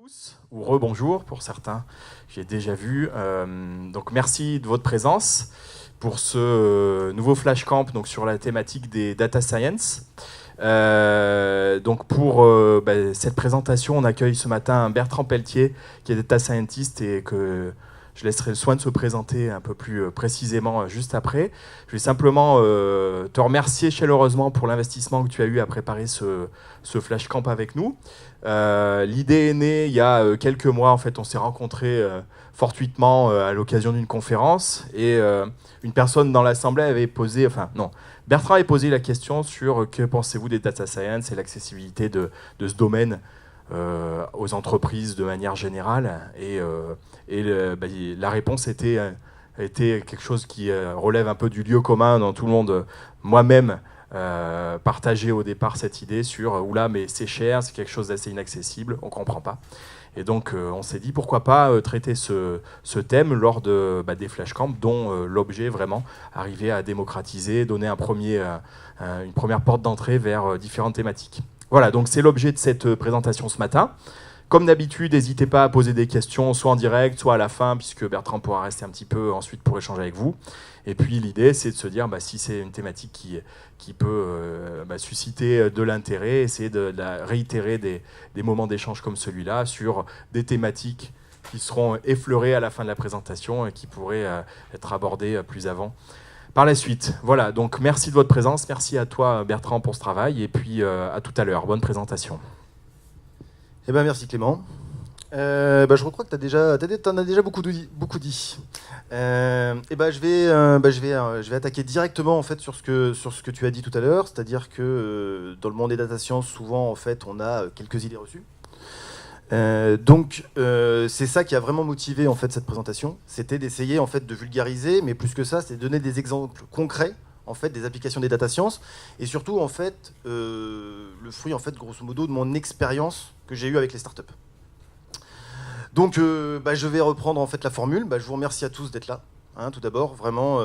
tous, ou rebonjour pour certains, j'ai déjà vu. Donc merci de votre présence pour ce nouveau Flash Camp donc, sur la thématique des data science. Donc pour cette présentation, on accueille ce matin Bertrand Pelletier, qui est data scientist et que je laisserai le soin de se présenter un peu plus précisément juste après. Je vais simplement te remercier chaleureusement pour l'investissement que tu as eu à préparer ce Flash Camp avec nous. L'idée est née il y a quelques mois. En fait, on s'est rencontrés fortuitement à l'occasion d'une conférence et une personne dans l'assemblée avait posé, Bertrand avait posé la question sur que pensez-vous des data science et l'accessibilité de ce domaine aux entreprises de manière générale. La réponse était quelque chose qui relève un peu du lieu commun dans tout le monde. Moi-même, partagé au départ cette idée sur « Oula, mais c'est cher, c'est quelque chose d'assez inaccessible, on ne comprend pas ». Et donc, on s'est dit pourquoi pas traiter ce thème lors des Flash Camps, dont l'objet vraiment arriver à démocratiser, donner une première porte d'entrée vers différentes thématiques. Voilà, donc c'est l'objet de cette présentation ce matin. Comme d'habitude, n'hésitez pas à poser des questions, soit en direct, soit à la fin, puisque Bertrand pourra rester un petit peu ensuite pour échanger avec vous. Et puis l'idée, c'est de se dire, si c'est une thématique qui peut susciter de l'intérêt, essayer de réitérer des moments d'échange comme celui-là sur des thématiques qui seront effleurées à la fin de la présentation et qui pourraient être abordées plus avant. Par la suite, voilà, donc merci de votre présence, merci à toi Bertrand pour ce travail, et puis à tout à l'heure, bonne présentation. Eh ben merci Clément. Je crois que tu en as déjà beaucoup dit. Je vais attaquer directement en fait sur ce que tu as dit tout à l'heure, c'est-à-dire que dans le monde des data science, souvent en fait, on a quelques idées reçues. C'est ça qui a vraiment motivé en fait cette présentation, c'était d'essayer en fait de vulgariser, mais plus que ça, c'est de donner des exemples concrets en fait des applications des data science et surtout en fait le fruit en fait grosso modo de mon expérience que j'ai eue avec les startups. Donc je vais reprendre en fait la formule. Je vous remercie à tous d'être là. Tout d'abord, vraiment,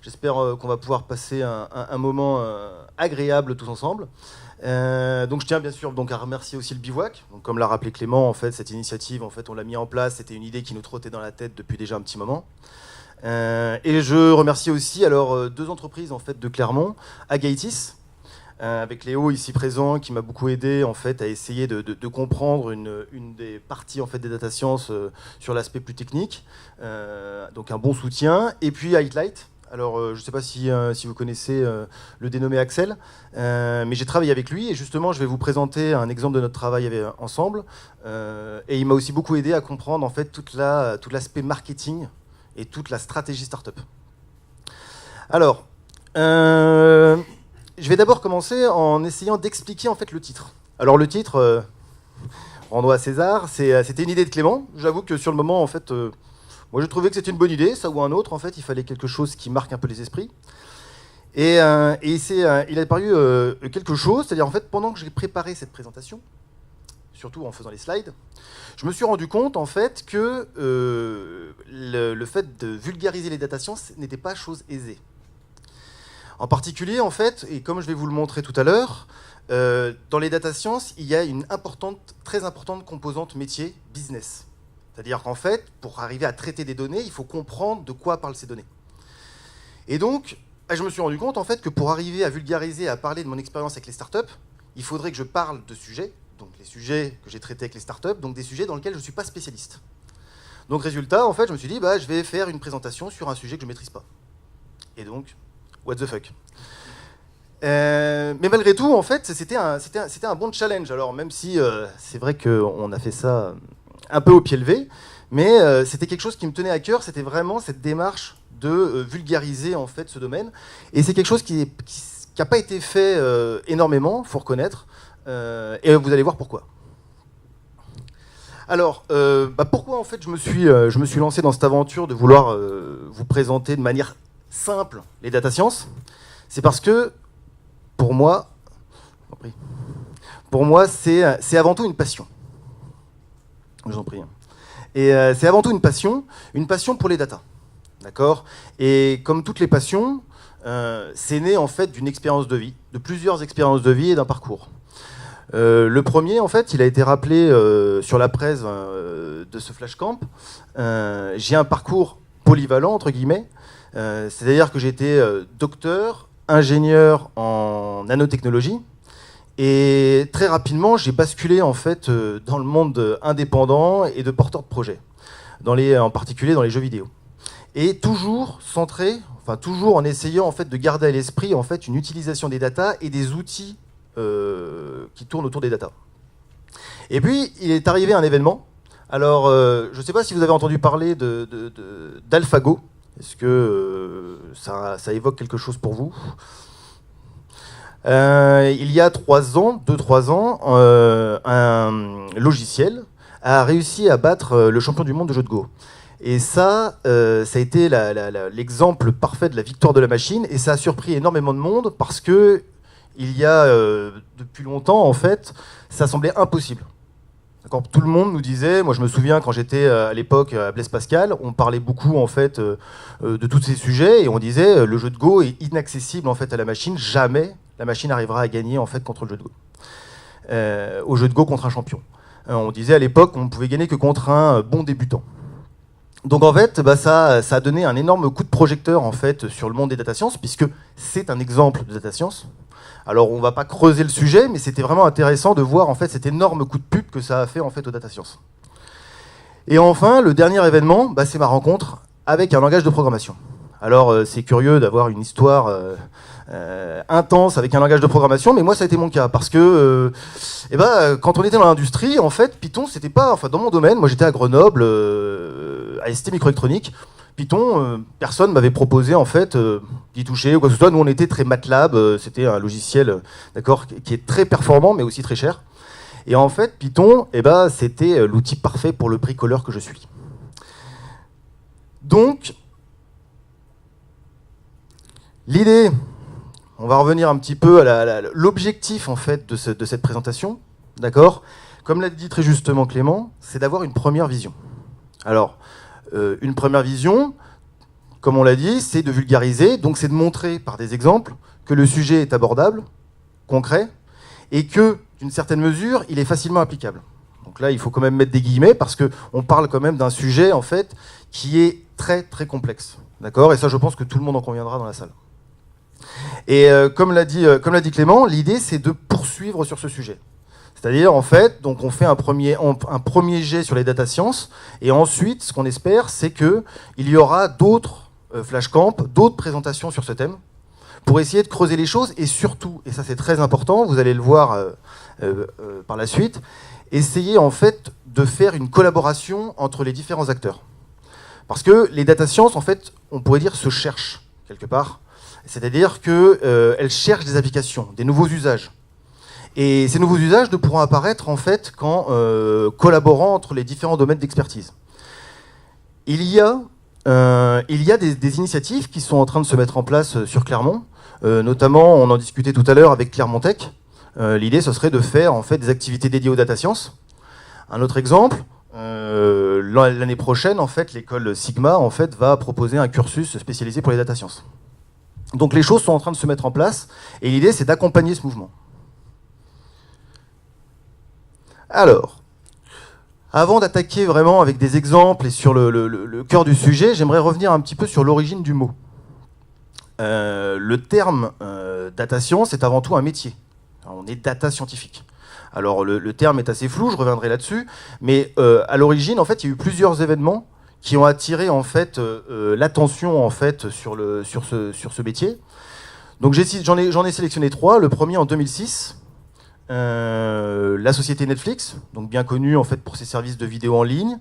j'espère qu'on va pouvoir passer un moment agréable tous ensemble. Donc je tiens bien sûr à remercier aussi le Bivouac. Donc, comme l'a rappelé Clément, en fait, cette initiative, en fait, on l'a mis en place. C'était une idée qui nous trottait dans la tête depuis déjà un petit moment. Et je remercie aussi deux entreprises en fait de Clermont, Agaitis, avec Léo ici présent, qui m'a beaucoup aidé en fait à essayer de comprendre une des parties en fait des data science sur l'aspect plus technique. Donc un bon soutien. Et puis Highlight. Alors, je ne sais pas si vous connaissez le dénommé Axel, mais j'ai travaillé avec lui et justement, je vais vous présenter un exemple de notre travail ensemble. Et il m'a aussi beaucoup aidé à comprendre en fait tout l'aspect marketing et toute la stratégie startup. Alors, je vais d'abord commencer en essayant d'expliquer en fait le titre. Alors le titre, rendons à César, c'était une idée de Clément. J'avoue que sur le moment, en fait, moi je trouvais que c'était une bonne idée, ça ou un autre. En fait, il fallait quelque chose qui marque un peu les esprits. Et il a paru quelque chose, c'est-à-dire en fait, pendant que j'ai préparé cette présentation, surtout en faisant les slides, je me suis rendu compte en fait que le fait de vulgariser les data science n'était pas chose aisée. En particulier, en fait, et comme je vais vous le montrer tout à l'heure, dans les data science, il y a une très importante composante métier business. C'est-à-dire qu'en fait, pour arriver à traiter des données, il faut comprendre de quoi parlent ces données. Et donc, je me suis rendu compte en fait que pour arriver à vulgariser, à parler de mon expérience avec les startups, il faudrait que je parle de sujets, donc les sujets que j'ai traités avec les startups, donc des sujets dans lesquels je ne suis pas spécialiste. Donc résultat, en fait, je me suis dit, je vais faire une présentation sur un sujet que je ne maîtrise pas. Et donc, what the fuck. Mais malgré tout, en fait, c'était un bon challenge. Alors même si c'est vrai qu'on a fait ça un peu au pied levé, mais c'était quelque chose qui me tenait à cœur. C'était vraiment cette démarche de vulgariser en fait ce domaine. Et c'est quelque chose qui n'a pas été fait énormément, faut reconnaître. Et vous allez voir pourquoi. Alors, pourquoi en fait je me suis lancé dans cette aventure de vouloir vous présenter de manière simple les data science? C'est parce que pour moi, c'est avant tout une passion. Je vous en prie. Et c'est avant tout une passion pour les data. D'accord? Et comme toutes les passions, c'est né en fait d'une expérience de vie, de plusieurs expériences de vie et d'un parcours. Le premier, en fait, il a été rappelé sur la presse de ce Flash Camp. J'ai un parcours polyvalent, entre guillemets. C'est-à-dire que j'ai été docteur, ingénieur en nanotechnologie. Et très rapidement, j'ai basculé en fait dans le monde indépendant et de porteurs de projets, en particulier dans les jeux vidéo. Et toujours centré, enfin toujours en essayant en fait de garder à l'esprit en fait une utilisation des datas et des outils qui tournent autour des datas. Et puis il est arrivé un événement. Alors je ne sais pas si vous avez entendu parler d'AlphaGo. Est-ce que ça évoque quelque chose pour vous ? Il y a 2-3 ans, un logiciel a réussi à battre le champion du monde de jeu de Go. Et ça a été l'exemple parfait de la victoire de la machine, et ça a surpris énormément de monde parce que il y a depuis longtemps, en fait, ça semblait impossible. Tout le monde nous disait, moi je me souviens quand j'étais à l'époque à Blaise Pascal, on parlait beaucoup en fait de tous ces sujets et on disait le jeu de Go est inaccessible en fait à la machine, jamais la machine arrivera à gagner en fait contre le jeu de Go. Au jeu de Go contre un champion. On disait à l'époque qu'on ne pouvait gagner que contre un bon débutant. Donc en fait, ça a donné un énorme coup de projecteur en fait sur le monde des data science puisque c'est un exemple de data science. Alors on va pas creuser le sujet, mais c'était vraiment intéressant de voir en fait cet énorme coup de pub que ça a fait en fait aux data science. Et enfin, le dernier événement, c'est ma rencontre avec un langage de programmation. Alors c'est curieux d'avoir une histoire intense avec un langage de programmation, mais moi ça a été mon cas parce que quand on était dans l'industrie, en fait, Python c'était pas, enfin dans mon domaine, moi j'étais à Grenoble, à ST Microélectronique. Python, personne m'avait proposé en fait d'y toucher ou quoi que ce soit. Nous, on était très MATLAB. C'était un logiciel, d'accord, qui est très performant, mais aussi très cher. Et en fait, Python, c'était l'outil parfait pour le bricoleur que je suis. Donc, l'idée, on va revenir un petit peu à l'objectif en fait de cette présentation, d'accord. Comme l'a dit très justement Clément, c'est d'avoir une première vision. Alors. Une première vision, comme on l'a dit, c'est de vulgariser, donc c'est de montrer par des exemples que le sujet est abordable, concret, et que, d'une certaine mesure, il est facilement applicable. Donc là, il faut quand même mettre des guillemets, parce qu'on parle quand même d'un sujet, en fait, qui est très, très complexe. D'accord ? Et ça, je pense que tout le monde en conviendra dans la salle. Et comme l'a dit Clément, l'idée, c'est de poursuivre sur ce sujet. C'est-à-dire, en fait, donc on fait un premier jet sur les data sciences, et ensuite, ce qu'on espère, c'est qu'il y aura d'autres flashcamps, d'autres présentations sur ce thème, pour essayer de creuser les choses, et surtout, et ça c'est très important, vous allez le voir par la suite, essayer en fait de faire une collaboration entre les différents acteurs. Parce que les data sciences, en fait, on pourrait dire, se cherchent, quelque part. C'est-à-dire qu'elles cherchent des applications, des nouveaux usages. Et ces nouveaux usages ne pourront apparaître en fait qu'en collaborant entre les différents domaines d'expertise. Il y a des initiatives qui sont en train de se mettre en place sur Clermont. Notamment, on en discutait tout à l'heure avec Clermont Tech. L'idée, ce serait de faire en fait des activités dédiées aux data science. Un autre exemple, l'année prochaine, en fait, l'école Sigma en fait, va proposer un cursus spécialisé pour les data science. Donc les choses sont en train de se mettre en place, et l'idée, c'est d'accompagner ce mouvement. Alors, avant d'attaquer vraiment avec des exemples et sur le cœur du sujet, j'aimerais revenir un petit peu sur l'origine du mot. Le terme data science est avant tout un métier. Alors, on est data scientifique. Alors le terme est assez flou, je reviendrai là-dessus, mais à l'origine, en fait, il y a eu plusieurs événements qui ont attiré en fait l'attention en fait sur ce métier. Donc j'en ai sélectionné 3. Le premier en 2006. La société Netflix, donc bien connue en fait pour ses services de vidéo en ligne,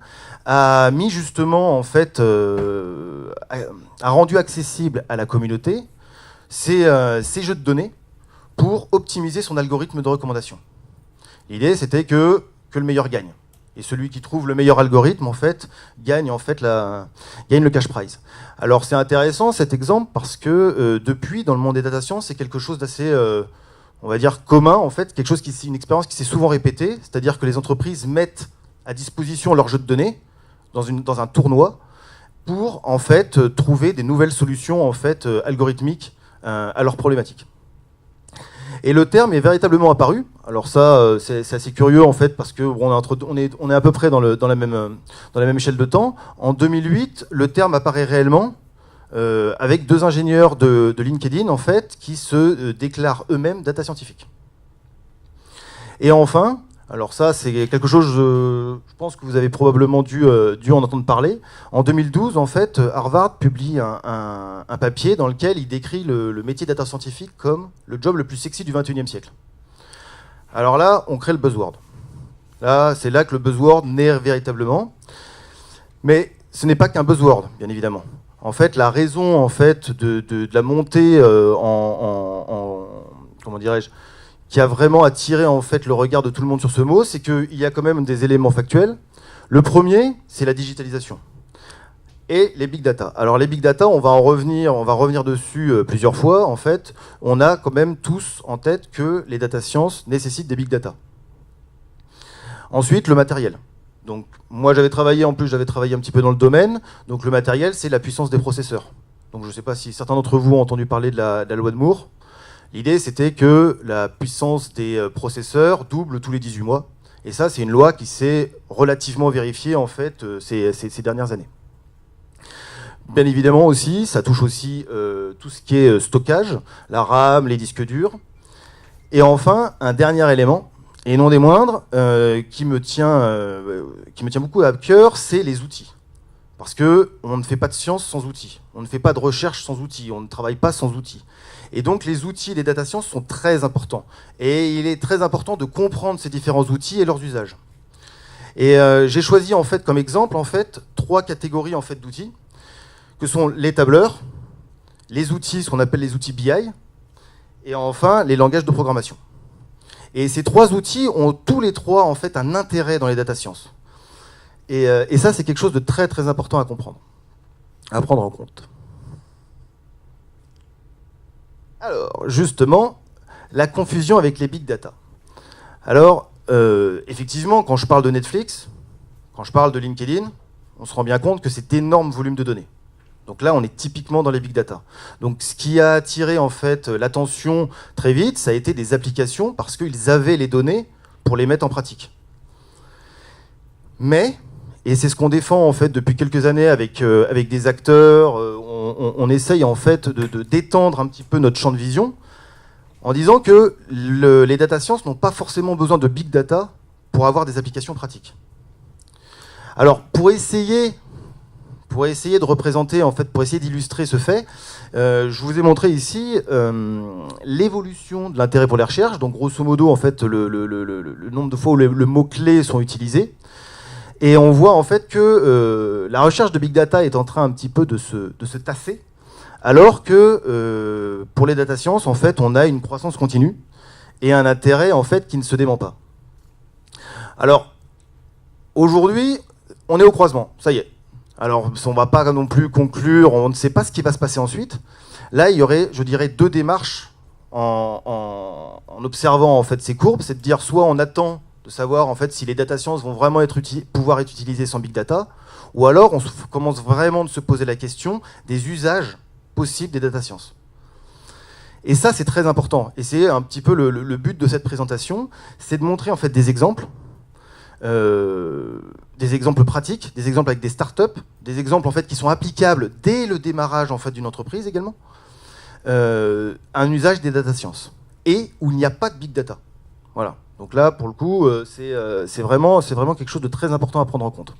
a mis justement en fait a rendu accessible à la communauté ces jeux de données pour optimiser son algorithme de recommandation. L'idée c'était que le meilleur gagne, et celui qui trouve le meilleur algorithme en fait gagne le cash prize. Alors c'est intéressant cet exemple parce que depuis dans le monde des data science c'est quelque chose d'assez on va dire commun, en fait, quelque chose une expérience qui s'est souvent répétée, c'est-à-dire que les entreprises mettent à disposition leurs jeux de données dans un tournoi pour, en fait, trouver des nouvelles solutions, en fait, algorithmiques à leurs problématiques. Et le terme est véritablement apparu. Alors ça, c'est assez curieux en fait, parce que on est à peu près dans la même échelle de temps. En 2008, le terme apparaît réellement avec 2 ingénieurs de LinkedIn en fait, qui se déclarent eux-mêmes data scientifiques. Et enfin, alors ça c'est quelque chose, je pense que vous avez probablement dû en entendre parler. En 2012, en fait, Harvard publie un papier dans lequel il décrit le métier data scientifique comme le job le plus sexy du 21e siècle. Alors là, on crée le buzzword. Là, c'est là que le buzzword naît véritablement. Mais ce n'est pas qu'un buzzword, bien évidemment. En fait, la raison en fait, de la montée comment dirais-je, qui a vraiment attiré en fait, le regard de tout le monde sur ce mot, c'est qu'il y a quand même des éléments factuels. Le premier, c'est la digitalisation. Et les big data. Alors les big data, on va revenir dessus plusieurs fois. En fait, on a quand même tous en tête que les data sciences nécessitent des big data. Ensuite, le matériel. Donc moi j'avais travaillé un petit peu dans le domaine. Donc le matériel, c'est la puissance des processeurs. Donc je ne sais pas si certains d'entre vous ont entendu parler de la loi de Moore. L'idée, c'était que la puissance des processeurs double tous les 18 mois. Et ça, c'est une loi qui s'est relativement vérifiée en fait, ces dernières années. Bien évidemment aussi, ça touche aussi tout ce qui est stockage, la RAM, les disques durs. Et enfin, un dernier élément, et non des moindres, qui me tient beaucoup à cœur, c'est les outils. Parce qu'on ne fait pas de science sans outils, on ne fait pas de recherche sans outils, on ne travaille pas sans outils. Et donc les outils des data science sont très importants. Et il est très important de comprendre ces différents outils et leurs usages. Et j'ai choisi en fait comme exemple en fait 3 catégories en fait d'outils, que sont les tableurs, les outils, ce qu'on appelle les outils BI, et enfin les langages de programmation. Et ces 3 outils ont tous les 3 en fait un intérêt dans les data science. Et ça c'est quelque chose de très très important à comprendre, à prendre en compte. Alors, justement, la confusion avec les big data. Alors, effectivement, quand je parle de Netflix, quand je parle de LinkedIn, on se rend bien compte que c'est d'énormes volumes de données. Donc là, on est typiquement dans les big data. Donc, ce qui a attiré en fait l'attention très vite, ça a été des applications parce qu'ils avaient les données pour les mettre en pratique. Mais, et c'est ce qu'on défend en fait depuis quelques années avec des acteurs, on essaye en fait d'étendre un petit peu notre champ de vision en disant que les data sciences n'ont pas forcément besoin de big data pour avoir des applications pratiques. Alors pour essayer de représenter, en fait, pour essayer d'illustrer ce fait, je vous ai montré ici l'évolution de l'intérêt pour les recherches. Donc grosso modo, en fait, le nombre de fois où le mot-clé sont utilisés. Et on voit en fait que la recherche de big data est en train un petit peu de se tasser, alors que pour les data sciences, en fait, on a une croissance continue et un intérêt en fait qui ne se dément pas. Alors aujourd'hui, on est au croisement, ça y est. Alors on ne va pas non plus conclure, on ne sait pas ce qui va se passer ensuite. Là, il y aurait, je dirais, 2 démarches en observant en fait ces courbes, c'est de dire soit on attend de savoir en fait si les data sciences vont vraiment pouvoir être utilisées sans big data, ou alors on commence vraiment de se poser la question des usages possibles des data sciences. Et ça c'est très important, et c'est un petit peu le but de cette présentation, c'est de montrer en fait des exemples pratiques, des exemples avec des startups, des exemples en fait qui sont applicables dès le démarrage en fait d'une entreprise également, un usage des data sciences, et où il n'y a pas de big data. Voilà. Donc là, pour le coup, c'est vraiment quelque chose de très important à prendre en compte.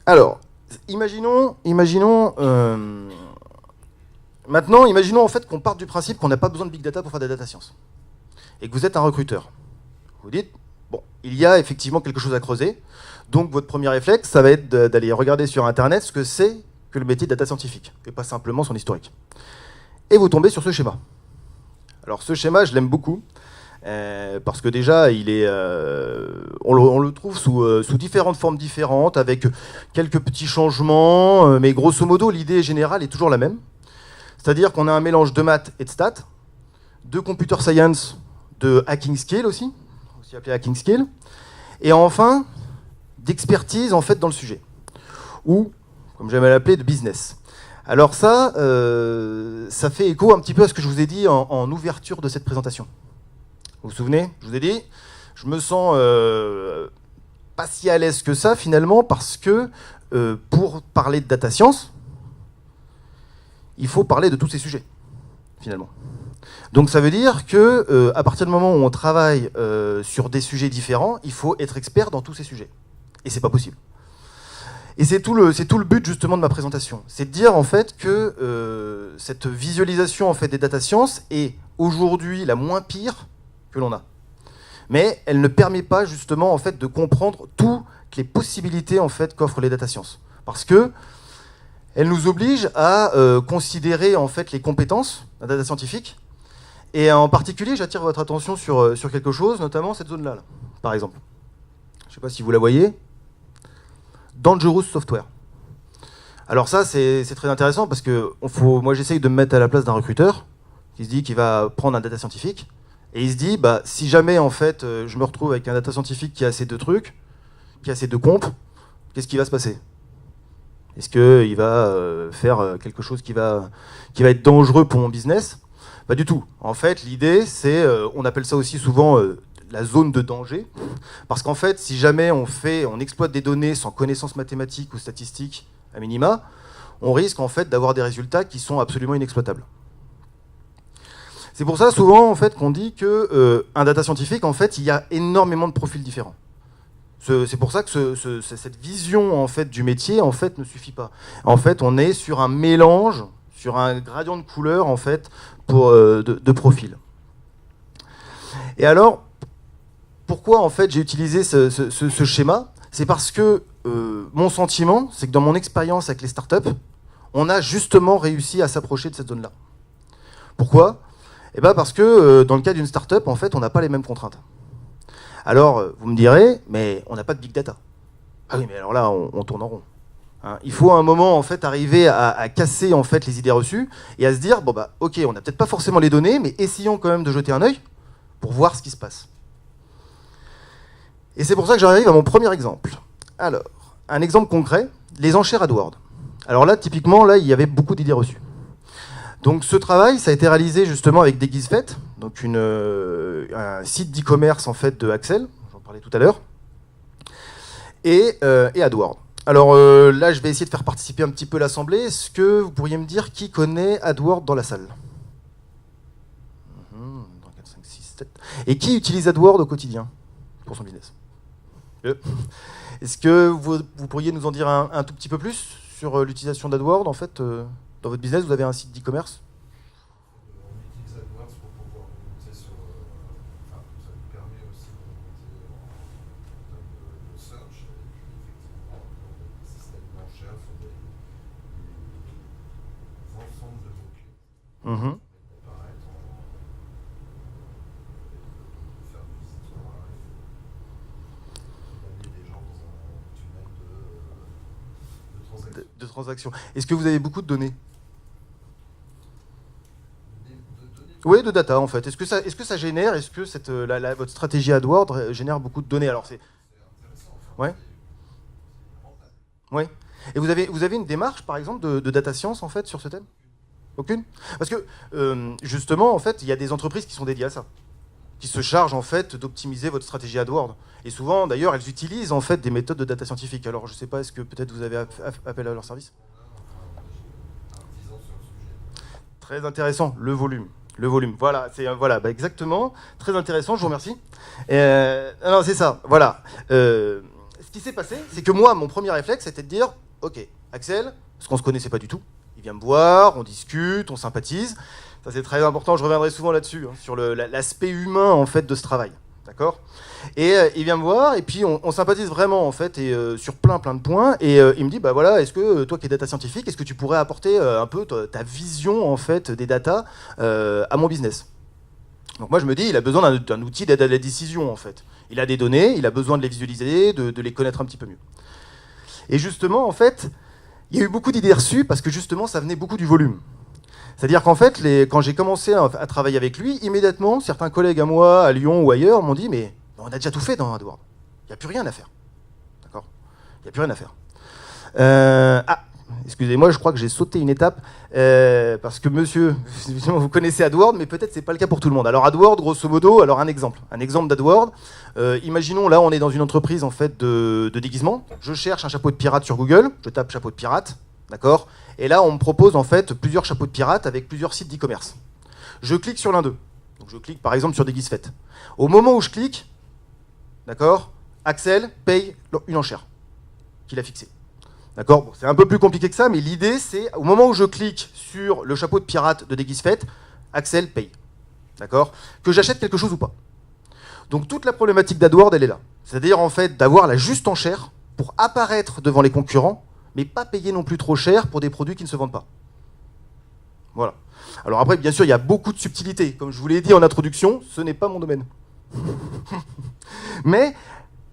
Alors, imaginons en fait qu'on parte du principe qu'on n'a pas besoin de big data pour faire des data science, et que vous êtes un recruteur. Vous dites, bon, il y a effectivement quelque chose à creuser, donc votre premier réflexe, ça va être d'aller regarder sur Internet ce que c'est que le métier de data scientifique, et pas simplement son historique. Et vous tombez sur ce schéma. Alors ce schéma, je l'aime beaucoup, parce que déjà, on le trouve sous différentes formes différentes, avec quelques petits changements, mais grosso modo, l'idée générale est toujours la même. C'est-à-dire qu'on a un mélange de maths et de stats, de computer science, de hacking skill aussi appelé hacking skill, et enfin, d'expertise en fait dans le sujet, ou, comme j'aime l'appeler, de business. Alors ça, ça fait écho un petit peu à ce que je vous ai dit en ouverture de cette présentation. Vous vous souvenez? Je vous ai dit, je me sens pas si à l'aise que ça finalement, parce que pour parler de data science, il faut parler de tous ces sujets, finalement. Donc ça veut dire que à partir du moment où on travaille sur des sujets différents, il faut être expert dans tous ces sujets. Et c'est pas possible. Et c'est tout le but justement de ma présentation. C'est de dire en fait que cette visualisation en fait des data science est aujourd'hui la moins pire que l'on a. Mais elle ne permet pas justement en fait de comprendre toutes les possibilités en fait qu'offrent les data sciences. Parce que elle nous oblige à considérer en fait les compétences d'un data scientifique. Et en particulier, j'attire votre attention sur quelque chose, notamment cette zone-là, là, par exemple. Je ne sais pas si vous la voyez. Dangerous Software. Alors ça, c'est très intéressant parce que moi, j'essaye de me mettre à la place d'un recruteur qui se dit qu'il va prendre un data scientifique et il se dit, bah, si jamais en fait, je me retrouve avec un data scientifique qui a assez de trucs, qui a assez de comptes, qu'est-ce qui va se passer? Est-ce qu'il va faire quelque chose qui va être dangereux pour mon business? Pas du tout. En fait, l'idée, c'est, on appelle ça aussi souvent la zone de danger, parce qu'en fait, si jamais on exploite des données sans connaissance mathématique ou statistique à minima, on risque en fait d'avoir des résultats qui sont absolument inexploitables. C'est pour ça souvent en fait qu'on dit que un data scientifique, en fait, il y a énormément de profils différents. C'est pour ça que cette vision en fait du métier en fait ne suffit pas. En fait, on est sur un mélange, sur un gradient de couleurs en fait de profils. Et alors, pourquoi en fait j'ai utilisé ce schéma? C'est parce que mon sentiment, c'est que dans mon expérience avec les startups, on a justement réussi à s'approcher de cette zone-là. Pourquoi? Eh ben parce que dans le cas d'une startup, en fait, on n'a pas les mêmes contraintes. Alors, vous me direz, mais on n'a pas de big data. Ah oui, mais alors là, on tourne en rond. Hein, il faut à un moment en fait arriver à casser en fait les idées reçues et à se dire bon bah ok, on n'a peut-être pas forcément les données, mais essayons quand même de jeter un œil pour voir ce qui se passe. Et c'est pour ça que j'arrive à mon premier exemple. Alors, un exemple concret, les enchères AdWords. Alors là, typiquement, là, il y avait beaucoup d'idées reçues. Donc ce travail, ça a été réalisé justement avec Degizfet, donc un site d'e-commerce en fait de Axel, j'en parlais tout à l'heure, et AdWords. Alors là, je vais essayer de faire participer un petit peu l'assemblée. Est-ce que vous pourriez me dire qui connaît AdWords dans la salle? 4, 5, 6, 7. Et qui utilise AdWords au quotidien pour son business? Est-ce que vous pourriez nous en dire un tout petit peu plus sur l'utilisation d'AdWords en fait dans votre business? Vous avez un site d'e-commerce? On utilise AdWords pour pouvoir monter sur... ça nous permet aussi de monter en termes de search. Et puis effectivement, les systèmes d'enchères sur des ensembles de mots-clés. Apparaître de faire du visitoire et d'amener des gens dans un tunnel de transactions. Est-ce que vous avez beaucoup de données? Oui, de data en fait. Est-ce que ça génère, est-ce que votre stratégie AdWords génère beaucoup de données? Alors c'est intéressant. Ouais. Ouais. Et vous avez une démarche par exemple de data science en fait sur ce thème? Aucune? Parce que justement en fait il y a des entreprises qui sont dédiées à ça, qui se chargent en fait d'optimiser votre stratégie AdWords. Et souvent d'ailleurs elles utilisent en fait des méthodes de data scientifique. Alors je sais pas, est-ce que peut-être vous avez appel à leur service? Très intéressant, le volume. Le volume, voilà, bah exactement, très intéressant, je vous remercie. Non, c'est ça, voilà. Ce qui s'est passé, c'est que moi, mon premier réflexe, c'était de dire, ok, Axel, parce qu'on se connaissait pas du tout, il vient me voir, on discute, on sympathise. Ça c'est très important, je reviendrai souvent là-dessus, hein, sur l'aspect humain en fait de ce travail, d'accord? Et il vient me voir et puis on sympathise vraiment en fait et sur plein de points et il me dit bah voilà, est-ce que toi qui es data scientifique, est-ce que tu pourrais apporter un peu ta vision en fait des data à mon business? Donc moi je me dis il a besoin d'un outil d'aide à la décision en fait. Il a des données, il a besoin de les visualiser, de les connaître un petit peu mieux. Et justement en fait, il y a eu beaucoup d'idées reçues parce que justement ça venait beaucoup du volume. C'est-à-dire qu'en fait, quand j'ai commencé à travailler avec lui, immédiatement, certains collègues à moi, à Lyon ou ailleurs, m'ont dit mais on a déjà tout fait dans AdWords. Il n'y a plus rien à faire. D'accord? Il n'y a plus rien à faire. Excusez-moi, je crois que j'ai sauté une étape, parce que monsieur, vous connaissez AdWords, mais peut-être c'est pas le cas pour tout le monde. Alors AdWords, grosso modo, alors un exemple d'AdWords. Imaginons, là, on est dans une entreprise en fait de déguisement. Je cherche un chapeau de pirate sur Google, je tape chapeau de pirate, d'accord. Et là, on me propose en fait plusieurs chapeaux de pirate avec plusieurs sites d'e-commerce. Je clique sur l'un d'eux. Donc je clique par exemple sur Déguisefait. Au moment où je clique, d'accord, Axel paye une enchère qu'il a fixée. D'accord, bon, c'est un peu plus compliqué que ça, mais l'idée c'est, au moment où je clique sur le chapeau de pirate de Déguisefait, Axel paye. D'accord, que j'achète quelque chose ou pas. Donc toute la problématique d'AdWords, elle est là. C'est-à-dire en fait d'avoir la juste enchère pour apparaître devant les concurrents, mais pas payer non plus trop cher pour des produits qui ne se vendent pas. Voilà. Alors après, bien sûr, il y a beaucoup de subtilités. Comme je vous l'ai dit en introduction, ce n'est pas mon domaine. Mais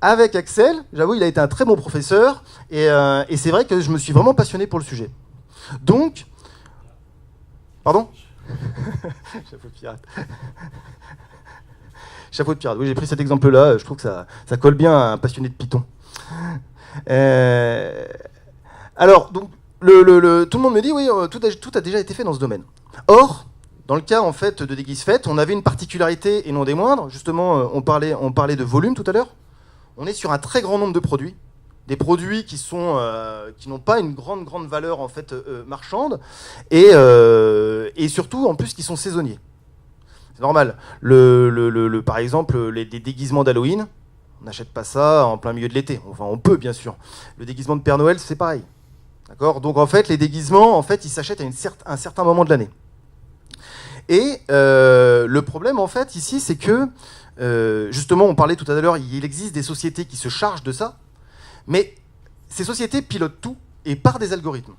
avec Axel, j'avoue, il a été un très bon professeur, et c'est vrai que je me suis vraiment passionné pour le sujet. Donc, pardon. Chapeau de pirate. Chapeau de pirate, oui, j'ai pris cet exemple-là, je trouve que ça colle bien à un passionné de Python. Alors, donc, tout le monde me dit, oui, tout a déjà été fait dans ce domaine. Or, dans le cas en fait de Déguisefait, on avait une particularité et non des moindres. Justement, on parlait de volume tout à l'heure. On est sur un très grand nombre de produits, des produits qui n'ont pas une grande valeur en fait marchande, et surtout en plus qui sont saisonniers. C'est normal. Par exemple, les déguisements d'Halloween, on n'achète pas ça en plein milieu de l'été. Enfin, on peut bien sûr. Le déguisement de Père Noël, c'est pareil. D'accord ? Donc en fait, les déguisements, en fait, ils s'achètent à un certain moment de l'année. Et le problème, en fait, ici, c'est que, justement, on parlait tout à l'heure, il existe des sociétés qui se chargent de ça, mais ces sociétés pilotent tout, et par des algorithmes.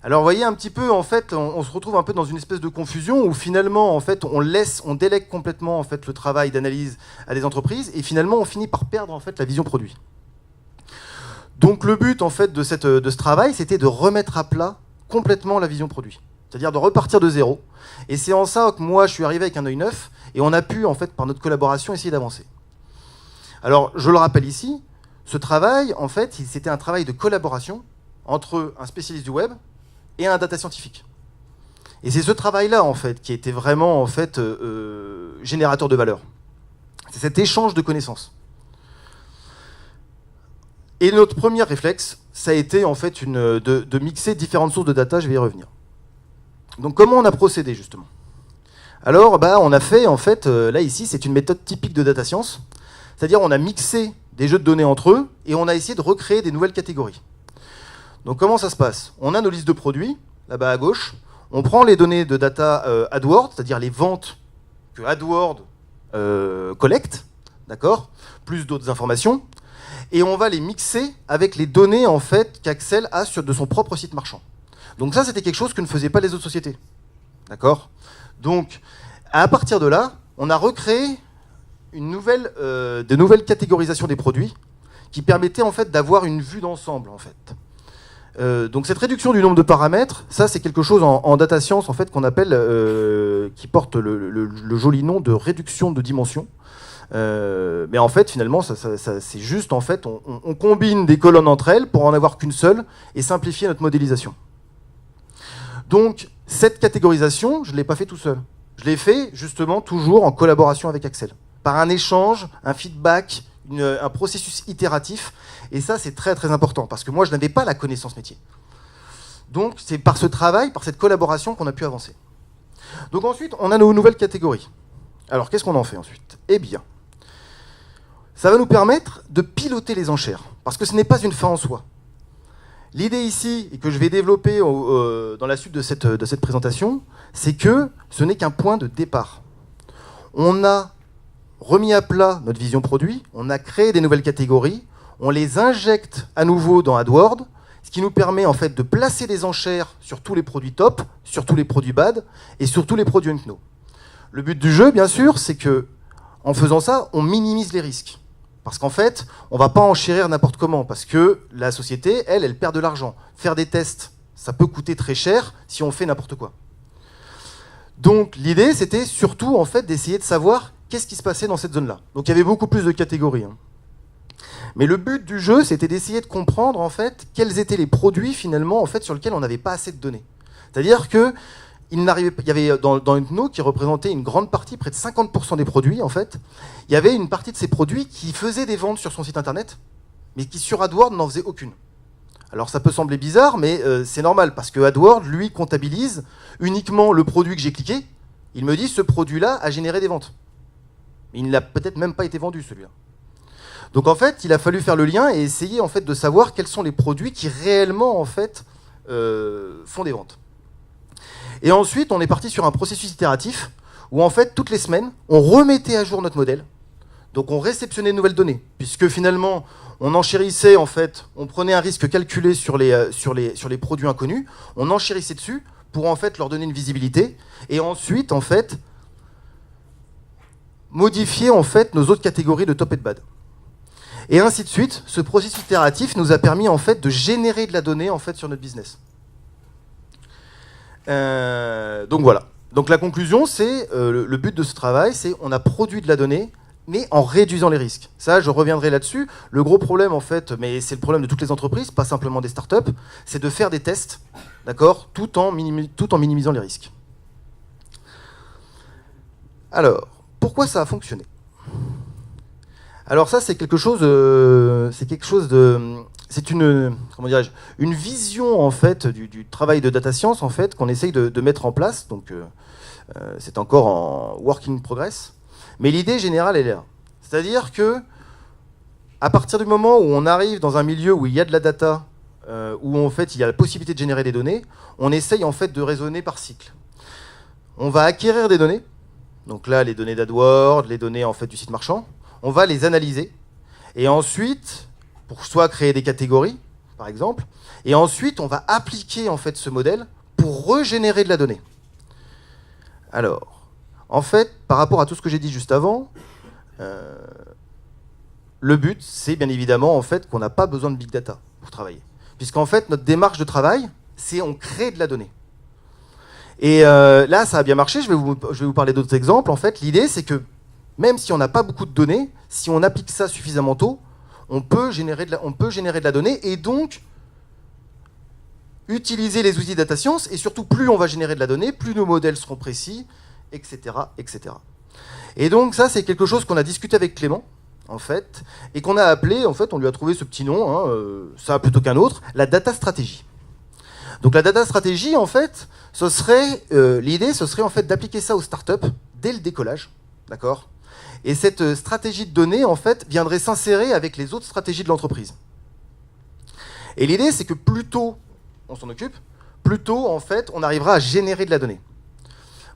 Alors, vous voyez, un petit peu, en fait, on se retrouve un peu dans une espèce de confusion, où finalement, en fait, on délègue complètement, en fait, le travail d'analyse à des entreprises, et finalement, on finit par perdre, en fait, la vision produit. Donc, le but, en fait, de ce travail, c'était de remettre à plat complètement la vision produit. C'est-à-dire de repartir de zéro. Et c'est en ça que moi, je suis arrivé avec un œil neuf, et on a pu, en fait, par notre collaboration, essayer d'avancer. Alors, je le rappelle ici, ce travail, en fait, c'était un travail de collaboration entre un spécialiste du web et un data scientifique. Et c'est ce travail-là, en fait, qui était vraiment, en fait, générateur de valeur. C'est cet échange de connaissances. Et notre premier réflexe, ça a été, en fait, de mixer différentes sources de data, je vais y revenir. Donc comment on a procédé justement ? Alors on a fait en fait, là ici c'est une méthode typique de data science, c'est-à-dire on a mixé des jeux de données entre eux et on a essayé de recréer des nouvelles catégories. Donc comment ça se passe ? On a nos listes de produits, là-bas à gauche, on prend les données de data AdWords, c'est-à-dire les ventes que AdWords collecte, d'accord, plus d'autres informations, et on va les mixer avec les données en fait qu'Axel a de son propre site marchand. Donc ça, c'était quelque chose que ne faisaient pas les autres sociétés. D'accord ? Donc, à partir de là, on a recréé de nouvelles catégorisations des produits qui permettaient en fait d'avoir une vue d'ensemble en fait. Donc cette réduction du nombre de paramètres, ça c'est quelque chose en data science en fait qu'on appelle, qui porte le joli nom de réduction de dimension. Mais en fait finalement c'est juste en fait on combine des colonnes entre elles pour en avoir qu'une seule et simplifier notre modélisation. Donc, cette catégorisation, je ne l'ai pas fait tout seul. Je l'ai fait, justement, toujours en collaboration avec Axel. Par un échange, un feedback, un processus itératif. Et ça, c'est très, très important, parce que moi, je n'avais pas la connaissance métier. Donc, c'est par ce travail, par cette collaboration qu'on a pu avancer. Donc ensuite, on a nos nouvelles catégories. Alors, qu'est-ce qu'on en fait ensuite ? Eh bien, ça va nous permettre de piloter les enchères, parce que ce n'est pas une fin en soi. L'idée ici, et que je vais développer dans la suite de cette présentation, c'est que ce n'est qu'un point de départ. On a remis à plat notre vision produit, on a créé des nouvelles catégories, on les injecte à nouveau dans AdWords, ce qui nous permet en fait de placer des enchères sur tous les produits top, sur tous les produits bad et sur tous les produits unknown. Le but du jeu, bien sûr, c'est que en faisant ça, on minimise les risques. Parce qu'en fait, on ne va pas enchérir n'importe comment, parce que la société, elle perd de l'argent. Faire des tests, ça peut coûter très cher si on fait n'importe quoi. Donc l'idée, c'était surtout en fait d'essayer de savoir qu'est-ce qui se passait dans cette zone-là. Donc il y avait beaucoup plus de catégories. Mais le but du jeu, c'était d'essayer de comprendre en fait quels étaient les produits finalement en fait sur lesquels on n'avait pas assez de données. C'est-à-dire que il y avait dans Hypno, qui représentait une grande partie, près de 50% des produits en fait, il y avait une partie de ces produits qui faisaient des ventes sur son site internet, mais qui sur AdWords n'en faisait aucune. Alors ça peut sembler bizarre, mais c'est normal, parce que AdWords, lui, comptabilise uniquement le produit que j'ai cliqué. Il me dit, ce produit-là a généré des ventes. Il n'a peut-être même pas été vendu, celui-là. Donc en fait, il a fallu faire le lien et essayer en fait, de savoir quels sont les produits qui réellement en fait, font des ventes. Et ensuite, on est parti sur un processus itératif, où en fait, toutes les semaines, on remettait à jour notre modèle. Donc on réceptionnait de nouvelles données, puisque finalement, on enchérissait, en fait, on prenait un risque calculé sur les produits inconnus, on enchérissait dessus pour en fait leur donner une visibilité, et ensuite, en fait, modifier en fait nos autres catégories de top et de bad. Et ainsi de suite, ce processus itératif nous a permis en fait de générer de la donnée en fait sur notre business. Donc voilà. Donc la conclusion, c'est le but de ce travail, c'est on a produit de la donnée, mais en réduisant les risques. Ça, je reviendrai là-dessus. Le gros problème, en fait, mais c'est le problème de toutes les entreprises, pas simplement des startups, c'est de faire des tests, d'accord, tout en minimisant les risques. Alors, pourquoi ça a fonctionné ? Alors ça, c'est une vision en fait du travail de data science en fait qu'on essaye de mettre en place. Donc c'est encore en work in progress. Mais l'idée générale, elle est là. C'est-à-dire que, à partir du moment où on arrive dans un milieu où il y a de la data, où en fait il y a la possibilité de générer des données, on essaye en fait de raisonner par cycle. On va acquérir des données, donc là les données d'AdWords, les données en fait du site marchand, on va les analyser, et ensuite, pour soit créer des catégories, par exemple, et ensuite on va appliquer en fait ce modèle pour régénérer de la donnée. Alors, en fait, par rapport à tout ce que j'ai dit juste avant, le but, c'est bien évidemment en fait, qu'on n'a pas besoin de big data pour travailler. Puisqu'en fait, notre démarche de travail, c'est on crée de la donnée. Et là, ça a bien marché, je vais vous parler d'autres exemples. En fait, l'idée, c'est que même si on n'a pas beaucoup de données, si on applique ça suffisamment tôt, on peut générer de la donnée et donc utiliser les outils de data science. Et surtout, plus on va générer de la donnée, plus nos modèles seront précis, etc., etc. Et donc ça, c'est quelque chose qu'on a discuté avec Clément, en fait, et qu'on a appelé, en fait, on lui a trouvé ce petit nom, ça plutôt qu'un autre, la data stratégie. Donc la data stratégie, en fait, l'idée, ce serait en fait d'appliquer ça aux startups dès le décollage, d'accord ? Et cette stratégie de données, en fait, viendrait s'insérer avec les autres stratégies de l'entreprise. Et l'idée, c'est que plus tôt on s'en occupe, plus tôt, en fait, on arrivera à générer de la donnée.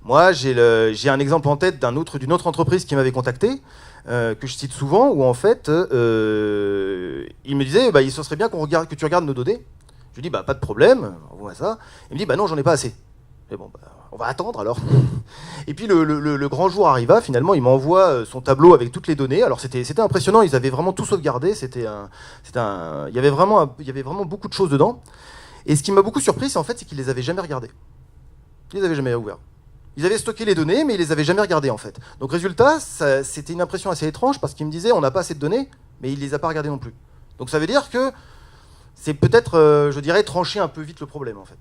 Moi, j'ai un exemple en tête d'une autre entreprise qui m'avait contacté, que je cite souvent, où en fait, il me disait, il serait bien que tu regardes nos données. Je lui dis, pas de problème, envoie ça. Il me dit, non, j'en ai pas assez. Et bon, on va attendre alors. Et puis le grand jour arriva, finalement, il m'envoie son tableau avec toutes les données. Alors c'était impressionnant, ils avaient vraiment tout sauvegardé, il y avait vraiment beaucoup de choses dedans. Et ce qui m'a beaucoup surpris, c'est qu'ils les avaient jamais regardées. Ils les avaient jamais ouverts. Ils avaient stocké les données, mais ils les avaient jamais regardées en fait. Donc résultat, c'était une impression assez étrange parce qu'ils me disaient on n'a pas assez de données, mais il les a pas regardées non plus. Donc ça veut dire que c'est peut-être, je dirais, trancher un peu vite le problème en fait.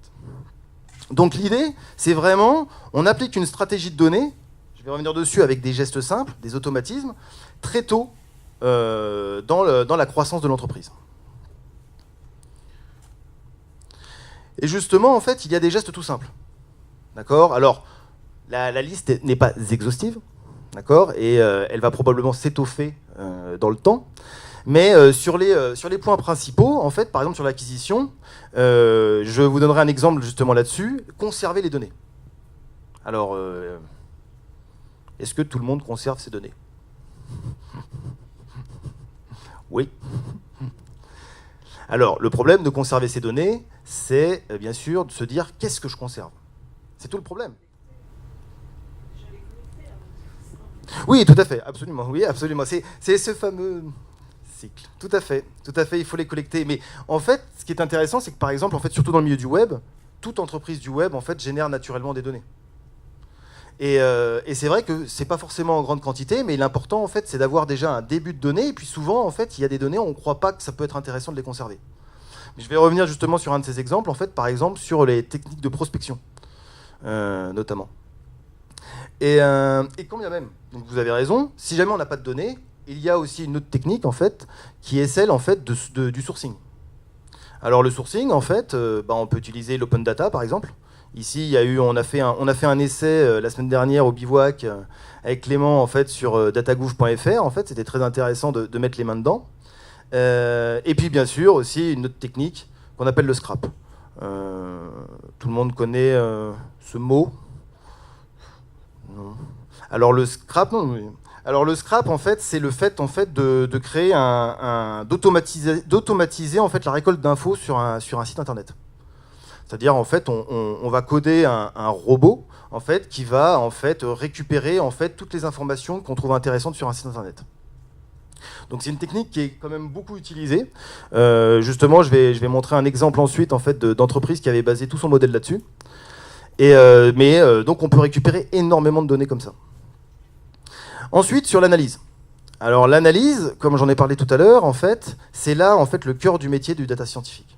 Donc l'idée, c'est vraiment, on applique une stratégie de données, je vais revenir dessus avec des gestes simples, des automatismes, très tôt dans la croissance de l'entreprise. Et justement, en fait, il y a des gestes tout simples. D'accord ? Alors, la liste n'est pas exhaustive, d'accord ? Et elle va probablement s'étoffer dans le temps. Mais sur les points principaux, en fait, par exemple sur l'acquisition, je vous donnerai un exemple justement là-dessus. Conserver les données. Alors, est-ce que tout le monde conserve ses données ? Oui. Alors, le problème de conserver ces données, c'est bien sûr de se dire qu'est-ce que je conserve. C'est tout le problème. Oui, tout à fait, absolument. Oui, absolument. C'est ce fameux cycle. Tout à fait, il faut les collecter. Mais en fait, ce qui est intéressant, c'est que par exemple, en fait, surtout dans le milieu du web, toute entreprise du web, en fait, génère naturellement des données. Et c'est vrai que c'est pas forcément en grande quantité, mais l'important en fait c'est d'avoir déjà un début de données, et puis souvent en fait il y a des données, on ne croit pas que ça peut être intéressant de les conserver. Mais je vais revenir justement sur un de ces exemples, en fait, par exemple sur les techniques de prospection, notamment. Et quand bien même, donc vous avez raison, si jamais on n'a pas de données, il y a aussi une autre technique en fait, qui est celle en fait du sourcing. Alors le sourcing, en fait, on peut utiliser l'open data par exemple. Ici, on a fait un essai la semaine dernière au Bivouac avec Clément en fait sur datagouv.fr. En fait, c'était très intéressant de mettre les mains dedans. Et puis bien sûr aussi une autre technique qu'on appelle le scrap. Tout le monde connaît ce mot. Non. Alors le scrap, non. Alors le scrap en fait, c'est le fait en fait de créer d'automatiser en fait la récolte d'infos sur un site internet. C'est-à-dire en fait, on va coder un robot en fait qui va en fait récupérer en fait toutes les informations qu'on trouve intéressantes sur un site internet. Donc c'est une technique qui est quand même beaucoup utilisée. Justement, je vais montrer un exemple ensuite en fait d'entreprise qui avait basé tout son modèle là-dessus. Donc on peut récupérer énormément de données comme ça. Ensuite sur l'analyse. Alors l'analyse, comme j'en ai parlé tout à l'heure, en fait, c'est là en fait le cœur du métier du data scientifique.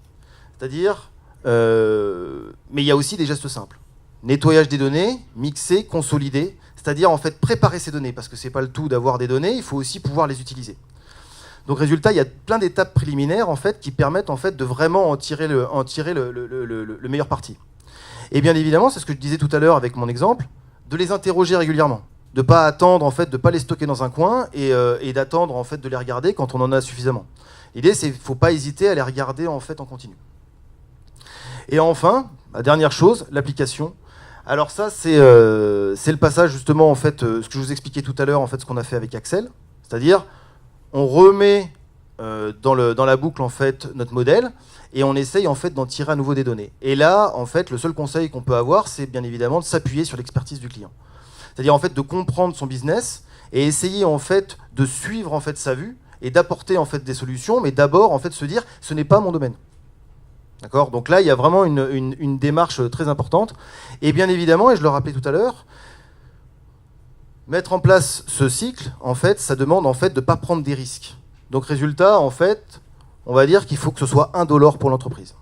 C'est-à-dire mais il y a aussi des gestes simples. Nettoyage des données, mixer, consolider, c'est-à-dire en fait préparer ces données, parce que c'est pas le tout d'avoir des données, il faut aussi pouvoir les utiliser. Donc résultat, il y a plein d'étapes préliminaires en fait qui permettent en fait de vraiment en tirer le meilleur parti. Et bien évidemment, c'est ce que je disais tout à l'heure avec mon exemple, de les interroger régulièrement, de pas attendre en fait, de pas les stocker dans un coin et d'attendre en fait de les regarder quand on en a suffisamment. L'idée, c'est faut pas hésiter à les regarder en fait en continu. Et enfin, la dernière chose, l'application. Alors ça, c'est le passage justement, en fait, ce que je vous expliquais tout à l'heure, en fait, ce qu'on a fait avec Axel. C'est-à-dire, on remet dans la boucle, en fait, notre modèle, et on essaye, en fait, d'en tirer à nouveau des données. Et là, en fait, le seul conseil qu'on peut avoir, c'est bien évidemment de s'appuyer sur l'expertise du client. C'est-à-dire, en fait, de comprendre son business, et essayer, en fait, de suivre, en fait, sa vue, et d'apporter, en fait, des solutions, mais d'abord, en fait, se dire, ce n'est pas mon domaine. D'accord ? Donc là, il y a vraiment une démarche très importante. Et bien évidemment, et je le rappelais tout à l'heure, mettre en place ce cycle, en fait, ça demande en fait de ne pas prendre des risques. Donc résultat, en fait, on va dire qu'il faut que ce soit indolore pour l'entreprise.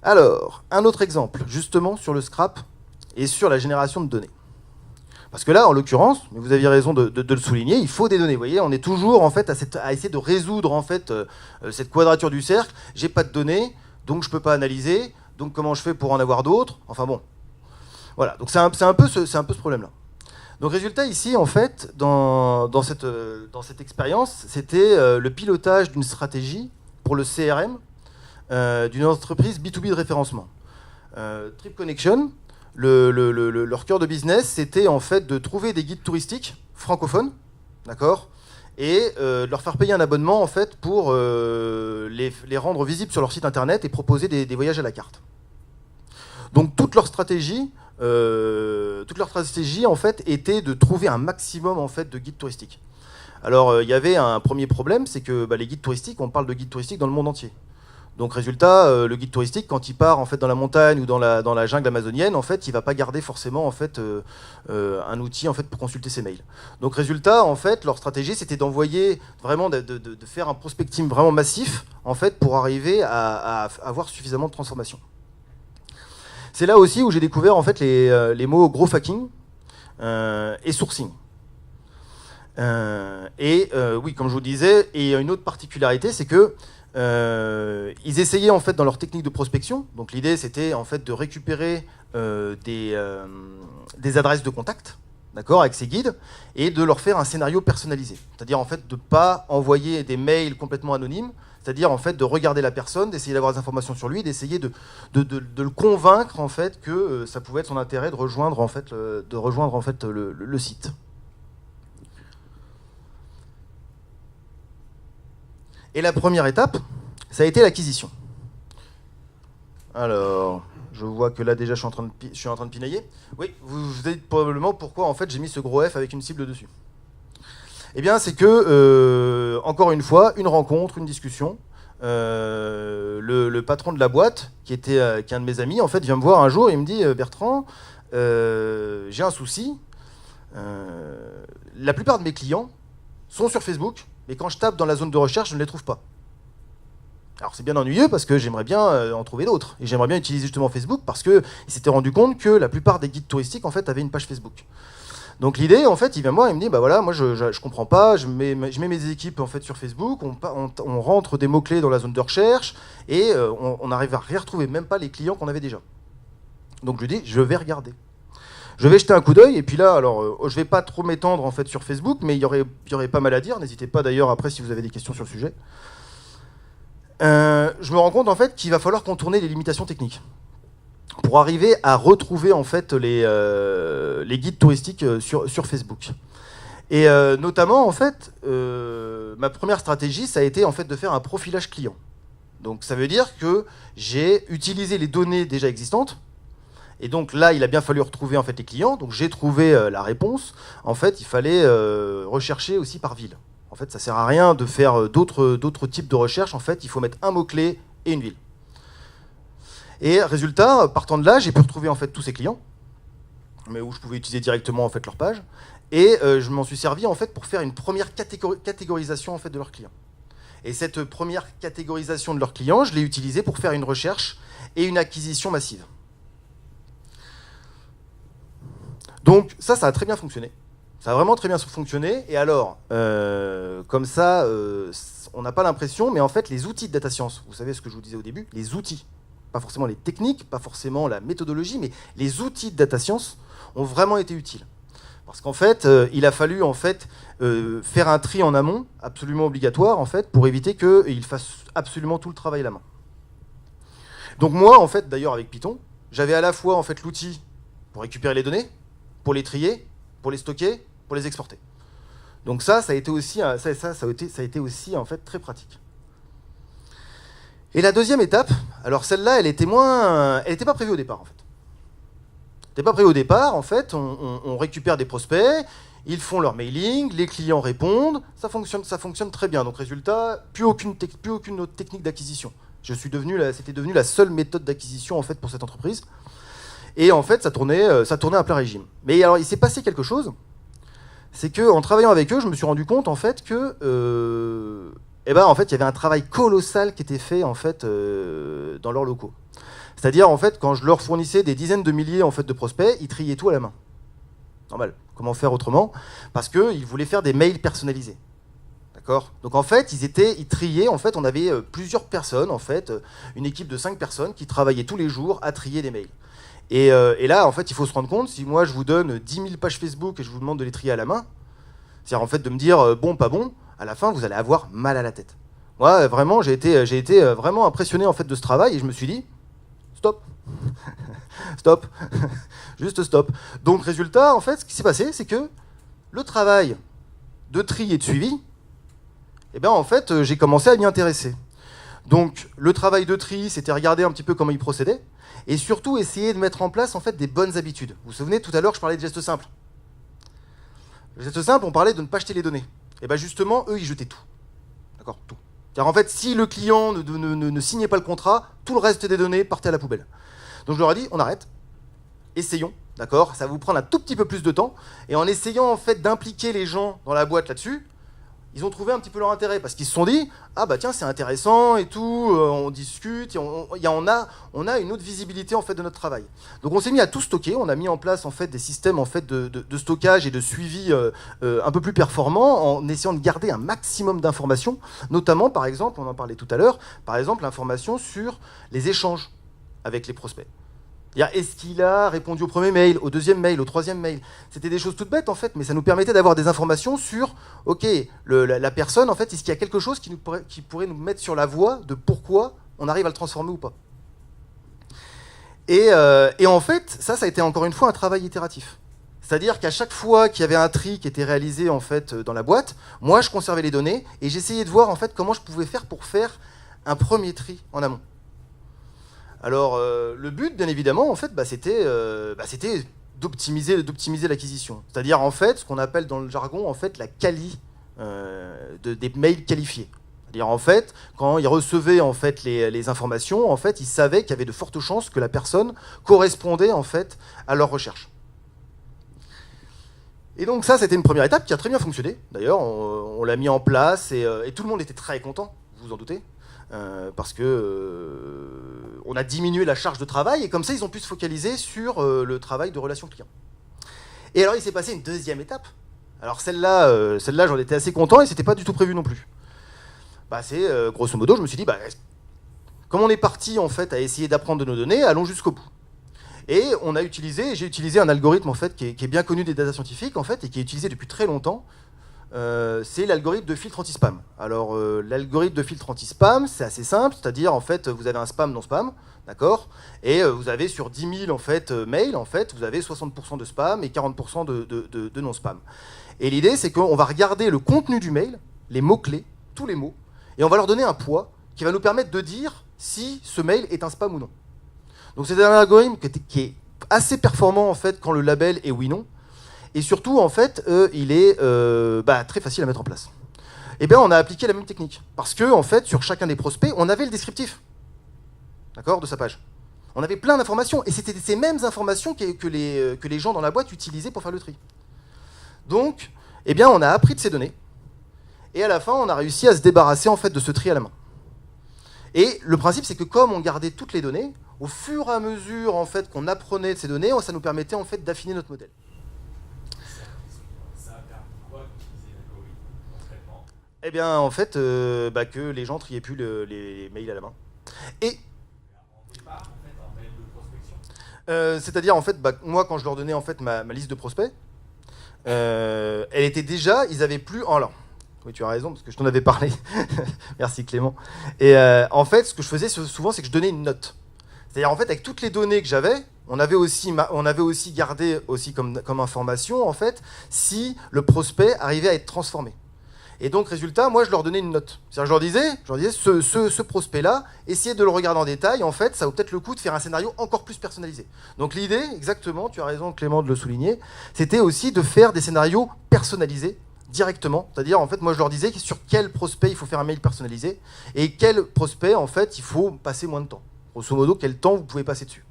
Alors, un autre exemple, justement sur le scrap et sur la génération de données. Parce que là, en l'occurrence, mais vous aviez raison de le souligner, il faut des données. Vous voyez, on est toujours en fait à essayer de résoudre en fait cette quadrature du cercle. J'ai pas de données, donc je peux pas analyser. Donc comment je fais pour en avoir d'autres ? Enfin bon, voilà. Donc c'est un peu ce problème-là. Donc résultat ici, en fait, dans cette expérience, c'était le pilotage d'une stratégie pour le CRM d'une entreprise B2B de référencement. Trip Connection. Leur cœur de business, c'était en fait de trouver des guides touristiques francophones, d'accord, et de leur faire payer un abonnement en fait pour les rendre visibles sur leur site internet et proposer des voyages à la carte. Donc toute leur stratégie en fait était de trouver un maximum en fait de guides touristiques. Alors il y avait un premier problème, c'est que les guides touristiques, on parle de guides touristiques dans le monde entier. Donc résultat, le guide touristique, quand il part en fait dans la montagne ou dans la jungle amazonienne, en fait, il va pas garder forcément en fait un outil en fait pour consulter ses mails. Donc résultat, en fait, leur stratégie, c'était d'envoyer vraiment de faire un prospecting vraiment massif en fait pour arriver à avoir suffisamment de transformation. C'est là aussi où j'ai découvert en fait les mots growth hacking et sourcing. Oui, comme je vous disais, et une autre particularité, c'est que ils essayaient en fait dans leur technique de prospection. Donc l'idée c'était en fait de récupérer des adresses de contact, d'accord, avec ces guides, et de leur faire un scénario personnalisé. C'est-à-dire en fait de pas envoyer des mails complètement anonymes. C'est-à-dire en fait de regarder la personne, d'essayer d'avoir des informations sur lui, d'essayer de le convaincre en fait que ça pouvait être son intérêt de rejoindre en fait le site. Et la première étape, ça a été l'acquisition. Alors, je vois que là déjà je suis en train de pinailler. Oui, vous vous dites probablement pourquoi en fait j'ai mis ce gros F avec une cible dessus. Eh bien, c'est que, encore une fois, une rencontre, une discussion. le patron de la boîte, qui est un de mes amis, en fait, vient me voir un jour et il me dit Bertrand, j'ai un souci. La plupart de mes clients sont sur Facebook, mais quand je tape dans la zone de recherche, je ne les trouve pas. Alors c'est bien ennuyeux parce que j'aimerais bien en trouver d'autres. Et j'aimerais bien utiliser justement Facebook parce qu'il s'était rendu compte que la plupart des guides touristiques en fait avaient une page Facebook. Donc l'idée, en fait, il vient me voir et il me dit, bah voilà, moi je comprends pas, je mets mes équipes en fait sur Facebook, on rentre des mots-clés dans la zone de recherche et on arrive à rien retrouver, même pas les clients qu'on avait déjà. Donc je lui dis, je vais regarder. Je vais jeter un coup d'œil et puis là, alors je vais pas trop m'étendre en fait sur Facebook, mais il y aurait pas mal à dire. N'hésitez pas d'ailleurs après si vous avez des questions sur le sujet. Je me rends compte en fait qu'il va falloir contourner les limitations techniques pour arriver à retrouver en fait les guides touristiques sur Facebook. Et notamment en fait, ma première stratégie, ça a été en fait de faire un profilage client. Donc ça veut dire que j'ai utilisé les données déjà existantes. Et donc là, il a bien fallu retrouver en fait les clients. Donc j'ai trouvé la réponse. En fait, il fallait rechercher aussi par ville. En fait, ça sert à rien de faire d'autres types de recherches. En fait, il faut mettre un mot-clé et une ville. Et résultat, partant de là, j'ai pu retrouver en fait tous ces clients, mais où je pouvais utiliser directement en fait leur page. Et je m'en suis servi en fait pour faire une première catégorisation en fait de leurs clients. Et cette première catégorisation de leurs clients, je l'ai utilisée pour faire une recherche et une acquisition massive. Donc ça a très bien fonctionné. Ça a vraiment très bien fonctionné. Et alors, comme ça, on n'a pas l'impression, mais en fait, les outils de data science, vous savez ce que je vous disais au début, les outils, pas forcément les techniques, pas forcément la méthodologie, mais les outils de data science ont vraiment été utiles. Parce qu'en fait, il a fallu en fait faire un tri en amont, absolument obligatoire en fait, pour éviter qu'il fasse absolument tout le travail à la main. Donc moi, en fait, d'ailleurs avec Python, j'avais à la fois en fait l'outil pour récupérer les données, pour les trier, pour les stocker, pour les exporter. Donc ça a été aussi en fait très pratique. Et la deuxième étape, alors celle-là, elle était pas prévue au départ en fait. Elle n'était pas prévue au départ, en fait, on récupère des prospects, ils font leur mailing, les clients répondent, ça fonctionne très bien. Donc résultat, plus aucune autre technique d'acquisition. C'était devenu la seule méthode d'acquisition en fait pour cette entreprise. Et en fait, ça tournait à plein régime. Mais alors, il s'est passé quelque chose, c'est qu'en travaillant avec eux, je me suis rendu compte en fait que, en fait, il y avait un travail colossal qui était fait en fait dans leurs locaux. C'est-à-dire en fait, quand je leur fournissais des dizaines de milliers en fait de prospects, ils triaient tout à la main. Normal. Comment faire autrement? Parce qu'ils voulaient faire des mails personnalisés. D'accord. Donc en fait, ils triaient. En fait, on avait plusieurs personnes, en fait, une équipe de 5 personnes qui travaillaient tous les jours à trier des mails. Et là, en fait, il faut se rendre compte, si moi je vous donne 10 000 pages Facebook et je vous demande de les trier à la main, c'est-à-dire en fait de me dire bon, pas bon, à la fin, vous allez avoir mal à la tête. Moi, vraiment, j'ai été vraiment impressionné en fait de ce travail et je me suis dit, stop, stop, juste stop. Donc, résultat, en fait, ce qui s'est passé, c'est que le travail de tri et de suivi, en fait, j'ai commencé à m'y intéresser. Donc, le travail de tri, c'était regarder un petit peu comment ils procédaient. Et surtout, essayer de mettre en place en fait, des bonnes habitudes. Vous vous souvenez, tout à l'heure, je parlais de gestes simples. Le geste simple, on parlait de ne pas jeter les données. Et bien justement, eux, ils jetaient tout. D'accord, tout. Car en fait, si le client ne signait pas le contrat, tout le reste des données partait à la poubelle. Donc je leur ai dit, on arrête, essayons, d'accord. Ça va vous prendre un tout petit peu plus de temps. Et en essayant en fait d'impliquer les gens dans la boîte là-dessus, ils ont trouvé un petit peu leur intérêt parce qu'ils se sont dit ah bah tiens c'est intéressant et tout, on discute, et on a une autre visibilité en fait de notre travail. Donc on s'est mis à tout stocker, on a mis en place en fait des systèmes en fait de stockage et de suivi un peu plus performants en essayant de garder un maximum d'informations, notamment par exemple, on en parlait tout à l'heure, par exemple l'information sur les échanges avec les prospects. Est-ce qu'il a répondu au premier mail, au deuxième mail, au troisième mail? C'était des choses toutes bêtes en fait, mais ça nous permettait d'avoir des informations sur, ok, la personne en fait, est-ce qu'il y a quelque chose qui pourrait nous mettre sur la voie de pourquoi on arrive à le transformer ou pas. Et en fait, ça a été encore une fois un travail itératif. C'est-à-dire qu'à chaque fois qu'il y avait un tri qui était réalisé en fait dans la boîte, moi je conservais les données et j'essayais de voir en fait comment je pouvais faire pour faire un premier tri en amont. Alors, le but, bien évidemment, en fait, c'était d'optimiser l'acquisition. C'est-à-dire, en fait, ce qu'on appelle dans le jargon, en fait, la quali des mails qualifiés. C'est-à-dire, en fait, quand il recevait en fait, les informations, en fait, il savait qu'il y avait de fortes chances que la personne correspondait en fait, à leur recherche. Et donc ça, c'était une première étape qui a très bien fonctionné. D'ailleurs, on l'a mis en place et tout le monde était très content, vous vous en doutez, parce que on a diminué la charge de travail et comme ça, ils ont pu se focaliser sur le travail de relation client. Et alors, il s'est passé une deuxième étape. Alors celle-là, j'en étais assez content et c'était pas du tout prévu non plus. C'est grosso modo, je me suis dit, comme on est parti en fait à essayer d'apprendre de nos données, allons jusqu'au bout. Et j'ai utilisé un algorithme en fait qui est bien connu des data scientifiques en fait et qui est utilisé depuis très longtemps. C'est l'algorithme de filtre anti-spam. Alors l'algorithme de filtre anti-spam, c'est assez simple, c'est-à-dire en fait vous avez un spam non spam, d'accord, et vous avez sur 10 000 en fait mails en fait vous avez 60% de spam et 40% de non spam. Et l'idée c'est qu'on va regarder le contenu du mail, les mots clés, tous les mots, et on va leur donner un poids qui va nous permettre de dire si ce mail est un spam ou non. Donc c'est un algorithme qui est assez performant en fait quand le label est oui non. Et surtout en fait il est très facile à mettre en place. Et bien on a appliqué la même technique. Parce que en fait sur chacun des prospects on avait le descriptif, d'accord, de sa page. On avait plein d'informations et c'était ces mêmes informations que les gens dans la boîte utilisaient pour faire le tri. Donc on a appris de ces données et à la fin on a réussi à se débarrasser en fait de ce tri à la main. Et le principe, c'est que comme on gardait toutes les données, au fur et à mesure en fait, qu'on apprenait de ces données, ça nous permettait en fait, d'affiner notre modèle. Ça a permis quoi d'utiliser l'algorithme concrètement ? Eh bien, en fait, que les gens triaient plus les mails à la main. Et En départ, en fait, en mail de prospection. c'est-à-dire, en fait, moi, quand je leur donnais en fait, ma liste de prospects, elle était déjà, ils avaient plus... Alors, oui, tu as raison, parce que je t'en avais parlé. Merci Clément. Et en fait, ce que je faisais souvent, c'est que je donnais une note. C'est-à-dire, en fait, avec toutes les données que j'avais, on avait aussi gardé aussi comme information, en fait, si le prospect arrivait à être transformé. Et donc, résultat, moi, je leur donnais une note. C'est-à-dire, je leur disais ce prospect-là, essayez de le regarder en détail. En fait, ça vaut peut-être le coup de faire un scénario encore plus personnalisé. Donc, l'idée, exactement, tu as raison, Clément, de le souligner, c'était aussi de faire des scénarios personnalisés directement. C'est-à-dire, en fait, moi, je leur disais sur quel prospect il faut faire un mail personnalisé et quel prospect, en fait, il faut passer moins de temps. Grosso modo, quel temps vous pouvez passer dessus.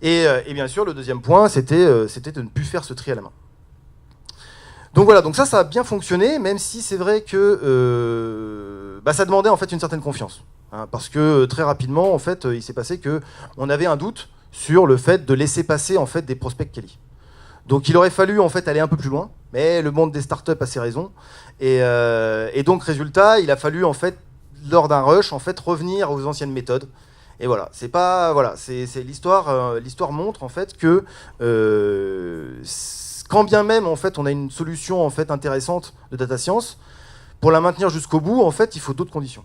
Et bien sûr, le deuxième point, c'était de ne plus faire ce tri à la main. Donc voilà, donc ça a bien fonctionné, même si c'est vrai que ça demandait en fait une certaine confiance. Hein, parce que très rapidement, en fait, il s'est passé qu'on avait un doute sur le fait de laisser passer en fait, des prospects quali. Donc il aurait fallu en fait aller un peu plus loin, mais le monde des startups a ses raisons. Et donc résultat, il a fallu en fait, lors d'un rush, en fait, revenir aux anciennes méthodes. Et voilà, c'est l'histoire. L'histoire montre en fait que quand bien même en fait on a une solution en fait intéressante de data science, pour la maintenir jusqu'au bout, en fait, il faut d'autres conditions.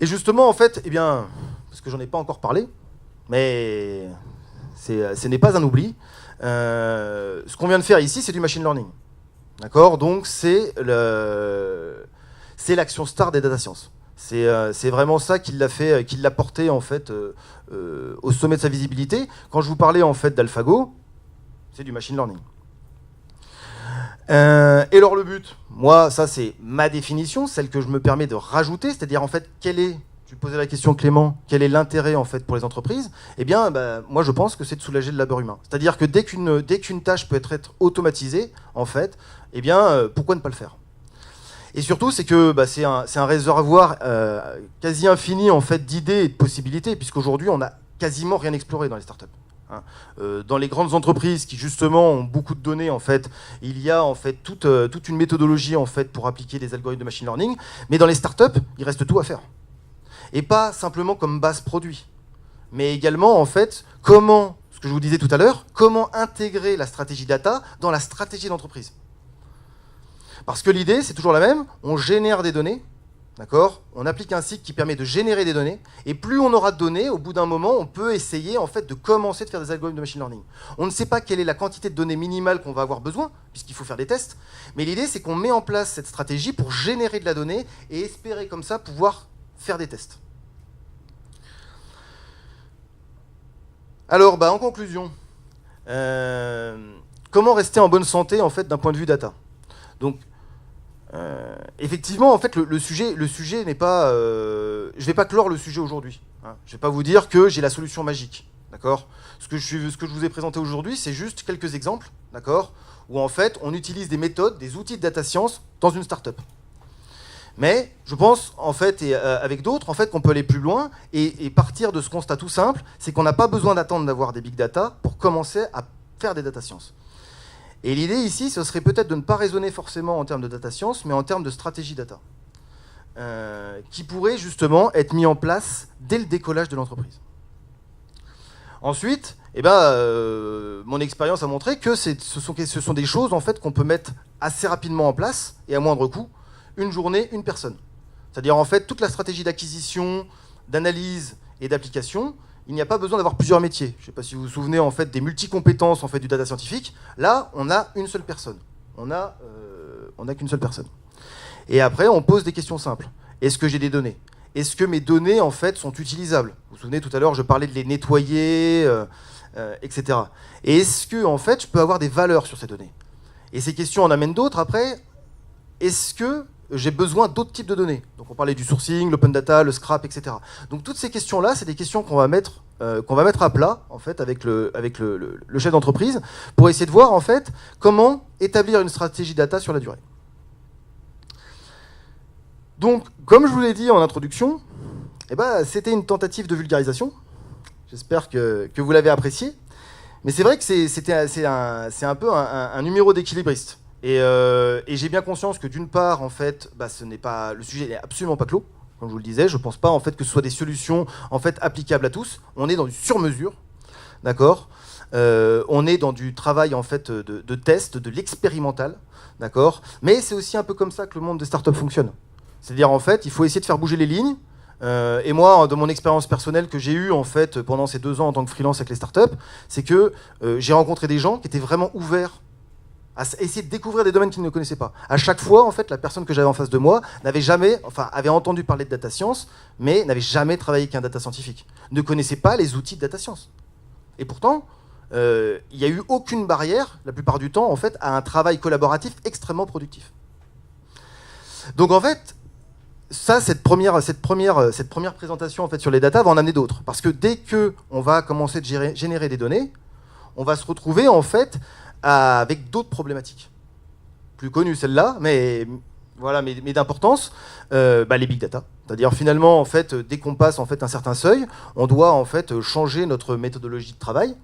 Et justement, en fait, parce que j'en ai pas encore parlé, mais ce n'est pas un oubli. Ce qu'on vient de faire ici, c'est du machine learning. D'accord ? Donc c'est l'action star des data science. C'est vraiment ça qui l'a porté en fait au sommet de sa visibilité. Quand je vous parlais en fait d'AlphaGo, c'est du machine learning. Et alors le but, moi, ça c'est ma définition, celle que je me permets de rajouter, c'est-à-dire en fait tu posais la question Clément, quel est l'intérêt en fait pour les entreprises ? Eh bien, moi je pense que c'est de soulager le labeur humain. C'est-à-dire que dès qu'une tâche peut être automatisée, en fait, eh bien, pourquoi ne pas le faire ? Et surtout, c'est que c'est un réservoir quasi infini en fait d'idées et de possibilités, puisqu'aujourd'hui, on n'a quasiment rien exploré dans les startups. Hein. Dans les grandes entreprises qui justement ont beaucoup de données, en fait, il y a en fait toute une méthodologie en fait pour appliquer des algorithmes de machine learning, mais dans les startups, il reste tout à faire. Et pas simplement comme base produit, mais également en fait ce que je vous disais tout à l'heure, comment intégrer la stratégie data dans la stratégie d'entreprise. Parce que l'idée, c'est toujours la même, on génère des données, d'accord ? On applique un cycle qui permet de générer des données, et plus on aura de données, au bout d'un moment, on peut essayer en fait de commencer de faire des algorithmes de machine learning. On ne sait pas quelle est la quantité de données minimale qu'on va avoir besoin, puisqu'il faut faire des tests, mais l'idée, c'est qu'on met en place cette stratégie pour générer de la donnée et espérer comme ça pouvoir faire des tests. Alors, en conclusion, comment rester en bonne santé en fait d'un point de vue data ? Donc, Effectivement, en fait, le sujet n'est pas... je vais pas clore le sujet aujourd'hui. Hein. Je vais pas vous dire que j'ai la solution magique. D'accord ? Ce que je vous ai présenté aujourd'hui, c'est juste quelques exemples, d'accord, où en fait, on utilise des méthodes, des outils de data science dans une startup. Mais je pense, en fait, et avec d'autres, en fait, qu'on peut aller plus loin et partir de ce constat tout simple, c'est qu'on n'a pas besoin d'attendre d'avoir des big data pour commencer à faire des data science. Et l'idée ici, ce serait peut-être de ne pas raisonner forcément en termes de data science, mais en termes de stratégie data, qui pourrait justement être mis en place dès le décollage de l'entreprise. Ensuite, mon expérience a montré que ce sont des choses en fait, qu'on peut mettre assez rapidement en place et à moindre coût, une journée, une personne. C'est-à-dire en fait toute la stratégie d'acquisition, d'analyse et d'application, il n'y a pas besoin d'avoir plusieurs métiers. Je ne sais pas si vous vous souvenez en fait, des multicompétences en fait, du data scientifique. Là, on a une seule personne. On n'a qu'une seule personne. Et après, on pose des questions simples. Est-ce que j'ai des données ? Est-ce que mes données en fait, sont utilisables ? Vous vous souvenez tout à l'heure, je parlais de les nettoyer, etc. Et est-ce que en fait, je peux avoir des valeurs sur ces données ? Et ces questions en amènent d'autres après. Est-ce que j'ai besoin d'autres types de données ? Donc on parlait du sourcing, l'open data, le scrap, etc. Donc toutes ces questions-là, c'est des questions qu'on va mettre à plat en fait, avec le chef d'entreprise pour essayer de voir en fait, comment établir une stratégie data sur la durée. Donc, comme je vous l'ai dit en introduction, c'était une tentative de vulgarisation. J'espère que vous l'avez apprécié. Mais c'est vrai que c'est un peu un numéro d'équilibriste. Et j'ai bien conscience que d'une part, en fait, le sujet n'est absolument pas clos. Comme je vous le disais, je ne pense pas en fait, que ce soit des solutions en fait, applicables à tous. On est dans du sur-mesure, d'accord ? On est dans du travail en fait, de test, de l'expérimental, d'accord ? Mais c'est aussi un peu comme ça que le monde des startups fonctionne. C'est-à-dire, en fait, il faut essayer de faire bouger les lignes. Et moi, de mon expérience personnelle que j'ai eue en fait, pendant ces 2 ans en tant que freelance avec les startups, c'est que j'ai rencontré des gens qui étaient vraiment ouverts à essayer de découvrir des domaines qu'ils ne connaissaient pas. À chaque fois, en fait, la personne que j'avais en face de moi avait entendu parler de data science, mais n'avait jamais travaillé avec un data scientifique, ne connaissait pas les outils de data science. Et pourtant, il n'y a eu aucune barrière, la plupart du temps, en fait, à un travail collaboratif extrêmement productif. Donc, en fait, cette première présentation en fait, sur les data va en amener d'autres. Parce que dès qu'on va commencer de générer des données, on va se retrouver en fait avec d'autres problématiques. Plus connues celles-là, mais d'importance, les big data. C'est-à-dire finalement, en fait, dès qu'on passe en fait, un certain seuil, on doit en fait, changer notre méthodologie de travail.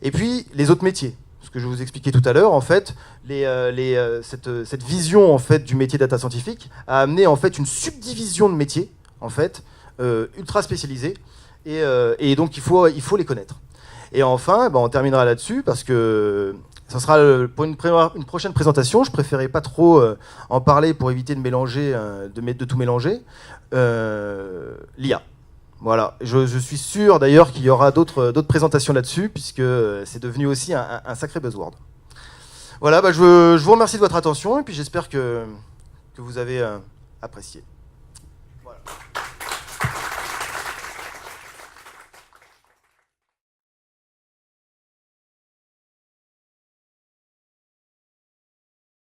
Et puis les autres métiers. Ce que je vous expliquais tout à l'heure, en fait, cette vision en fait, du métier data scientifique a amené en fait, une subdivision de métiers en fait, ultra spécialisés. Et donc il faut les connaître. Et enfin, on terminera là-dessus parce que ça sera pour une prochaine présentation. Je préférais pas trop en parler pour éviter de mélanger, de tout mélanger. L'IA. Voilà. Je suis sûr d'ailleurs qu'il y aura d'autres présentations là-dessus puisque c'est devenu aussi un sacré buzzword. Voilà, je vous remercie de votre attention et puis j'espère que vous avez apprécié.